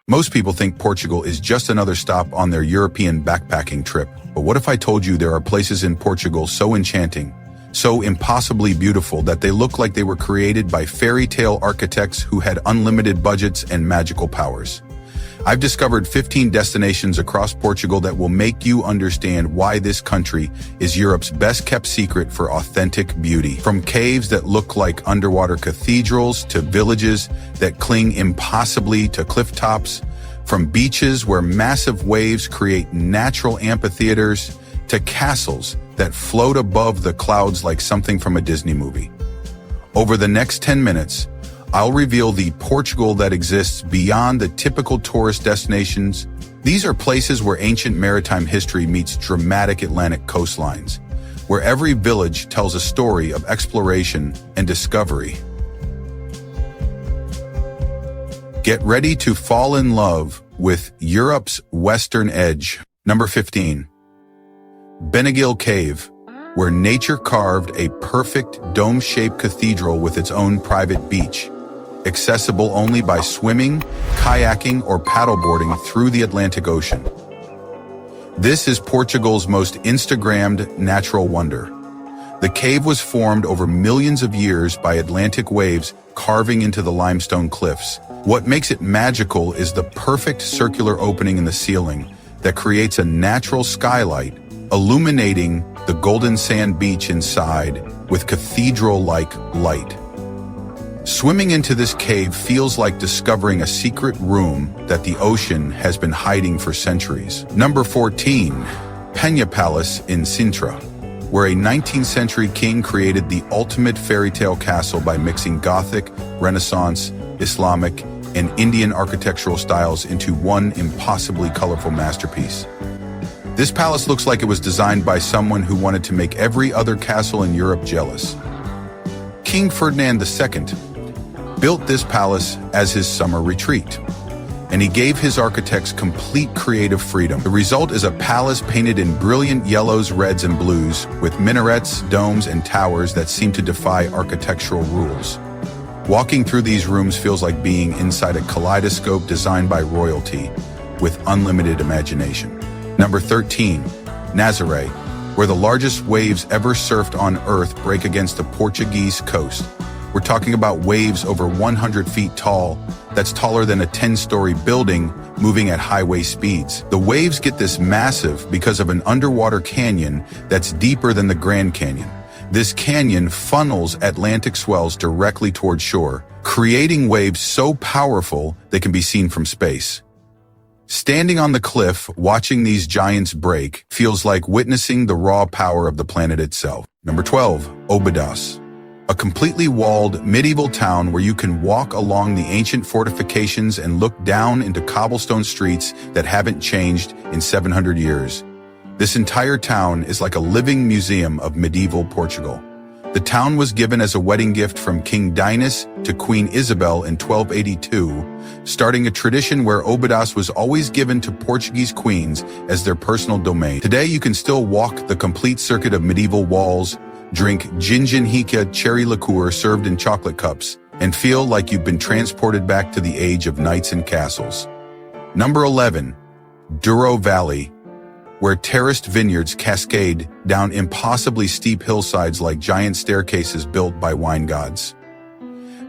Most people think Portugal is just another stop on their European backpacking trip. But what if I told you there are places in Portugal so enchanting, so impossibly beautiful that they look like they were created by fairy tale architects who had unlimited budgets and magical powers? I've discovered 15 destinations across Portugal that will make you understand why this country is Europe's best-kept secret for authentic beauty. From caves that look like underwater cathedrals to villages that cling impossibly to cliff tops, from beaches where massive waves create natural amphitheaters to castles that float above the clouds like something from a Disney movie. Over the next 10 minutes, I'll reveal the Portugal that exists beyond the typical tourist destinations. These are places where ancient maritime history meets dramatic Atlantic coastlines, where every village tells a story of exploration and discovery. Get ready to fall in love with Europe's western edge. Number 15. Benagil Cave, where nature carved a perfect dome-shaped cathedral with its own private beach, accessible only by swimming, kayaking, or paddleboarding through the Atlantic Ocean. This is Portugal's most Instagrammed natural wonder. The cave was formed over millions of years by Atlantic waves carving into the limestone cliffs. What makes it magical is the perfect circular opening in the ceiling that creates a natural skylight, illuminating the golden sand beach inside with cathedral-like light. Swimming into this cave feels like discovering a secret room that the ocean has been hiding for centuries. Number 14, Peña Palace in Sintra, where a 19th century king created the ultimate fairy tale castle by mixing Gothic, Renaissance, Islamic, and Indian architectural styles into one impossibly colorful masterpiece. This palace looks like it was designed by someone who wanted to make every other castle in Europe jealous. King Ferdinand II built this palace as his summer retreat, and he gave his architects complete creative freedom. The result is a palace painted in brilliant yellows, reds, and blues, with minarets, domes, and towers that seem to defy architectural rules. Walking through these rooms feels like being inside a kaleidoscope designed by royalty with unlimited imagination. Number 13, Nazaré, where the largest waves ever surfed on Earth break against the Portuguese coast. We're talking about waves over 100 feet tall, that's taller than a 10-story building, moving at highway speeds. The waves get this massive because of an underwater canyon that's deeper than the Grand Canyon. This canyon funnels Atlantic swells directly toward shore, creating waves so powerful they can be seen from space. Standing on the cliff, watching these giants break, feels like witnessing the raw power of the planet itself. Number 12, Óbidos, a completely walled medieval town where you can walk along the ancient fortifications and look down into cobblestone streets that haven't changed in 700 years. This entire town is like a living museum of medieval Portugal. The town was given as a wedding gift from King Dinas to Queen Isabel in 1282, starting a tradition where Óbidos was always given to Portuguese queens as their personal domain. Today, you can still walk the complete circuit of medieval walls, drink gingenhica cherry liqueur served in chocolate cups, and feel like you've been transported back to the age of knights and castles. Number 11, Douro Valley, where terraced vineyards cascade down impossibly steep hillsides like giant staircases built by wine gods.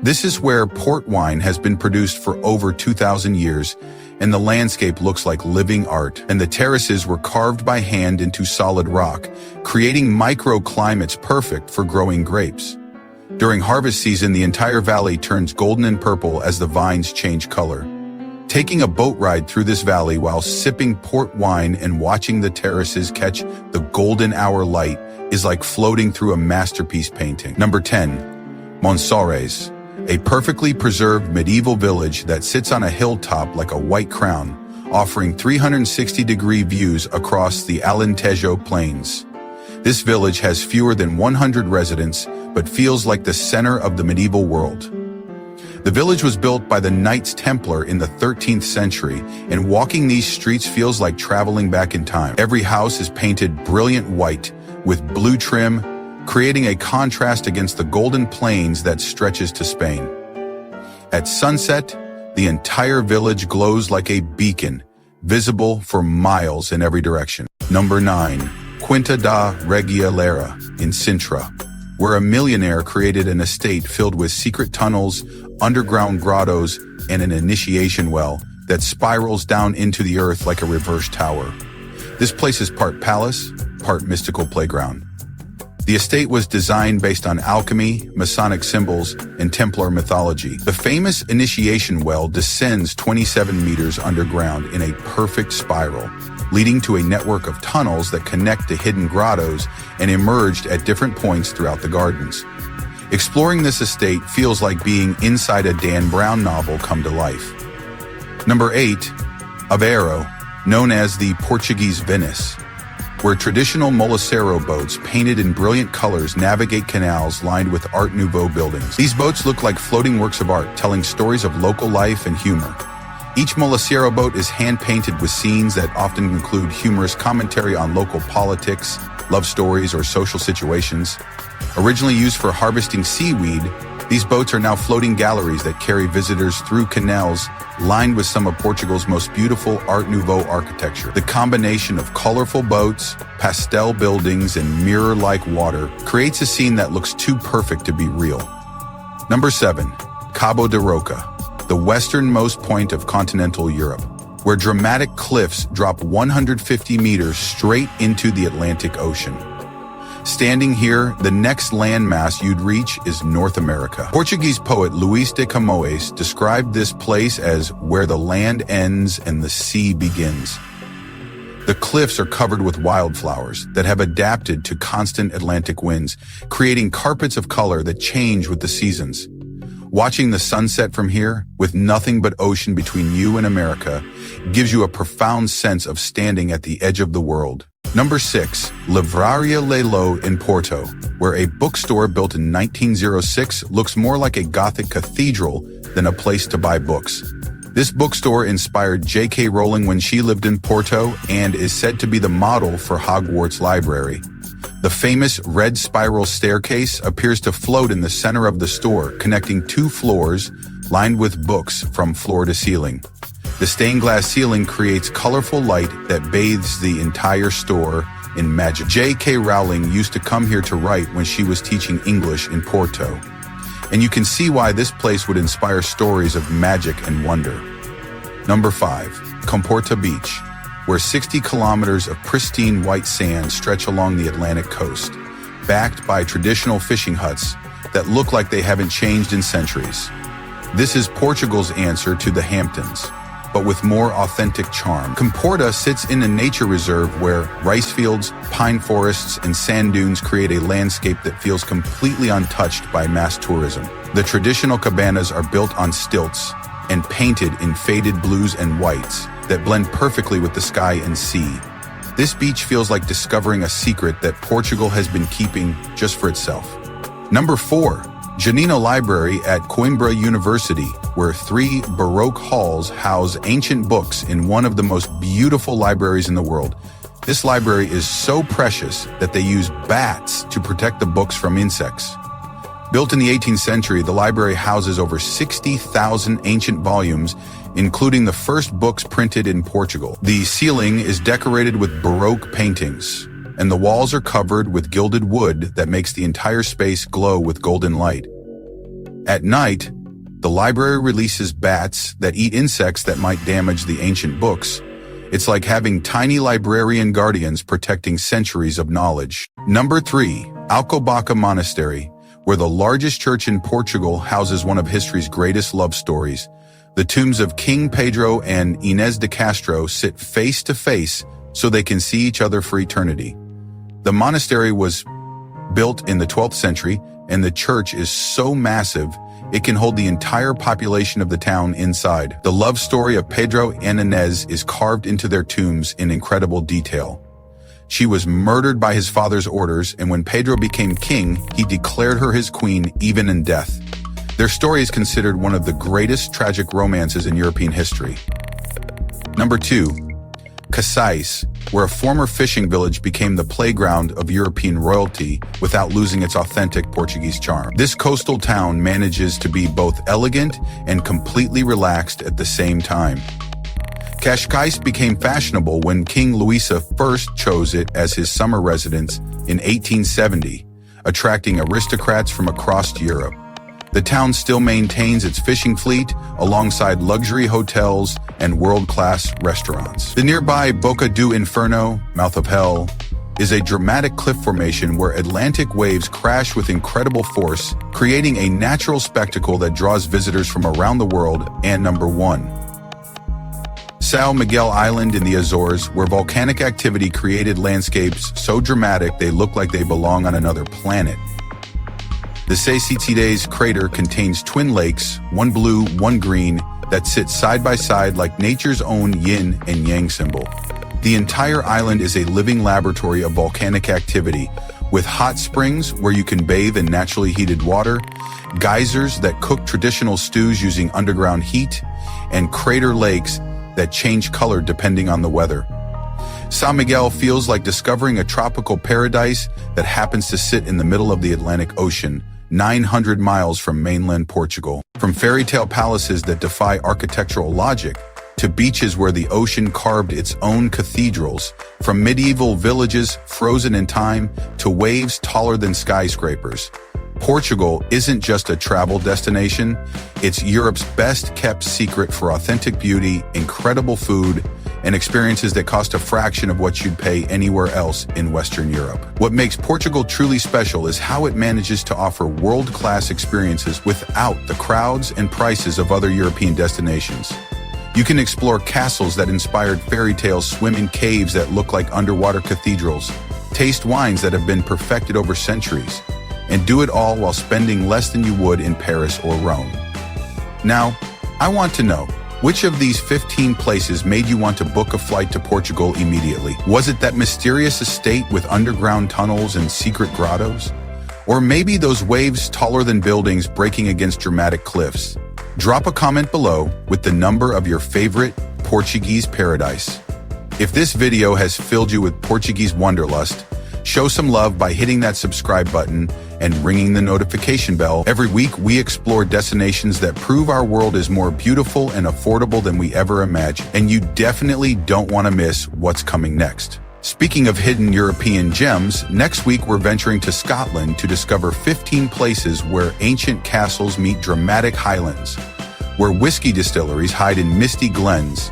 This is where port wine has been produced for over 2,000 years, and the landscape looks like living art, and the terraces were carved by hand into solid rock, creating microclimates perfect for growing grapes. During harvest season, the entire valley turns golden and purple as the vines change color. Taking a boat ride through this valley while sipping port wine and watching the terraces catch the golden hour light is like floating through a masterpiece painting. Number 10, Monsares, a perfectly preserved medieval village that sits on a hilltop like a white crown, offering 360-degree views across the Alentejo plains. This village has fewer than 100 residents, but feels like the center of the medieval world. The village was built by the Knights Templar in the 13th century, and walking these streets feels like traveling back in time. Every house is painted brilliant white, with blue trim, creating a contrast against the golden plains that stretches to Spain. At sunset, the entire village glows like a beacon, visible for miles in every direction. Number 9. Quinta da Reggialera in Sintra, where a millionaire created an estate filled with secret tunnels, underground grottos, and an initiation well that spirals down into the earth like a reverse tower. This place is part palace, part mystical playground. The estate was designed based on alchemy, Masonic symbols, and Templar mythology. The famous initiation well descends 27 meters underground in a perfect spiral, leading to a network of tunnels that connect to hidden grottos and emerged at different points throughout the gardens. Exploring this estate feels like being inside a Dan Brown novel come to life. Number 8. Aveiro, known as the Portuguese Venice, where traditional Molicero boats painted in brilliant colors navigate canals lined with Art Nouveau buildings. These boats look like floating works of art telling stories of local life and humor. Each Molicero boat is hand-painted with scenes that often include humorous commentary on local politics, love stories, or social situations. Originally used for harvesting seaweed, these boats are now floating galleries that carry visitors through canals lined with some of Portugal's most beautiful Art Nouveau architecture. The combination of colorful boats, pastel buildings, and mirror-like water creates a scene that looks too perfect to be real. Number 7. Cabo de Roca, the westernmost point of continental Europe, where dramatic cliffs drop 150 meters straight into the Atlantic Ocean. Standing here, the next landmass you'd reach is North America. Portuguese poet Luís de Camões described this place as where the land ends and the sea begins. The cliffs are covered with wildflowers that have adapted to constant Atlantic winds, creating carpets of color that change with the seasons. Watching the sunset from here, with nothing but ocean between you and America, gives you a profound sense of standing at the edge of the world. Number 6. Livraria Leilão in Porto, where a bookstore built in 1906 looks more like a Gothic cathedral than a place to buy books. This bookstore inspired J.K. Rowling when she lived in Porto and is said to be the model for Hogwarts Library. The famous red spiral staircase appears to float in the center of the store, connecting 2 floors lined with books from floor to ceiling. The stained glass ceiling creates colorful light that bathes the entire store in magic. J.K. Rowling used to come here to write when she was teaching English in Porto, and you can see why this place would inspire stories of magic and wonder. Number 5. Comporta Beach, where 60 kilometers of pristine white sand stretch along the Atlantic coast, backed by traditional fishing huts that look like they haven't changed in centuries. This is Portugal's answer to the Hamptons, but with more authentic charm. Comporta sits in a nature reserve where rice fields, pine forests, and sand dunes create a landscape that feels completely untouched by mass tourism. The traditional cabanas are built on stilts and painted in faded blues and whites that blend perfectly with the sky and sea. This beach feels like discovering a secret that Portugal has been keeping just for itself. Number 4. Janina Library at Coimbra University, where 3 Baroque halls house ancient books in one of the most beautiful libraries in the world. This library is so precious that they use bats to protect the books from insects. Built in the 18th century, the library houses over 60,000 ancient volumes, including the first books printed in Portugal. The ceiling is decorated with Baroque paintings, and the walls are covered with gilded wood that makes the entire space glow with golden light. At night, the library releases bats that eat insects that might damage the ancient books. It's like having tiny librarian guardians protecting centuries of knowledge. Number 3. Alcobaça Monastery, where the largest church in Portugal houses one of history's greatest love stories. The tombs of King Pedro and Inés de Castro sit face to face so they can see each other for eternity. The monastery was built in the 12th century, and the church is so massive it can hold the entire population of the town inside. The love story of Pedro and Inés is carved into their tombs in incredible detail. She was murdered by his father's orders, and when Pedro became king, he declared her his queen even in death. Their story is considered one of the greatest tragic romances in European history. Number 2. Casais, where a former fishing village became the playground of European royalty without losing its authentic Portuguese charm. This coastal town manages to be both elegant and completely relaxed at the same time. Cascais became fashionable when King Luisa first chose it as his summer residence in 1870, attracting aristocrats from across Europe. The town still maintains its fishing fleet alongside luxury hotels and world-class restaurants. The nearby Boca do Inferno, Mouth of Hell, is a dramatic cliff formation where Atlantic waves crash with incredible force, creating a natural spectacle that draws visitors from around the world. And number 1. São Miguel Island in the Azores, where volcanic activity created landscapes so dramatic they look like they belong on another planet. The Sacitides crater contains twin lakes, one blue, one green, that sit side by side like nature's own yin and yang symbol. The entire island is a living laboratory of volcanic activity, with hot springs where you can bathe in naturally heated water, geysers that cook traditional stews using underground heat, and crater lakes that change color depending on the weather. São Miguel feels like discovering a tropical paradise that happens to sit in the middle of the Atlantic Ocean, 900 miles from mainland Portugal. From fairy tale palaces that defy architectural logic, to beaches where the ocean carved its own cathedrals, from medieval villages frozen in time to waves taller than skyscrapers, Portugal isn't just a travel destination, it's Europe's best-kept secret for authentic beauty, incredible food, and experiences that cost a fraction of what you'd pay anywhere else in Western Europe. What makes Portugal truly special is how it manages to offer world-class experiences without the crowds and prices of other European destinations. You can explore castles that inspired fairy tales, swim in caves that look like underwater cathedrals, taste wines that have been perfected over centuries, and do it all while spending less than you would in Paris or Rome. Now, I want to know, which of these 15 places made you want to book a flight to Portugal immediately? Was it that mysterious estate with underground tunnels and secret grottos? Or maybe those waves taller than buildings breaking against dramatic cliffs? Drop a comment below with the number of your favorite Portuguese paradise. If this video has filled you with Portuguese wanderlust, show some love by hitting that subscribe button and ringing the notification bell. Every week, we explore destinations that prove our world is more beautiful and affordable than we ever imagined, and you definitely don't want to miss what's coming next. Speaking of hidden European gems, next week we're venturing to Scotland to discover 15 places where ancient castles meet dramatic highlands, where whiskey distilleries hide in misty glens,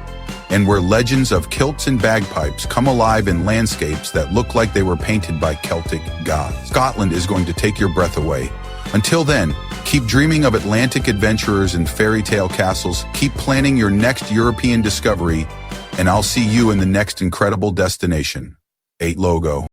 and where legends of kilts and bagpipes come alive in landscapes that look like they were painted by Celtic gods. Scotland is going to take your breath away. Until then, keep dreaming of Atlantic adventurers and fairy tale castles, keep planning your next European discovery, and I'll see you in the next incredible destination. 8 Logo.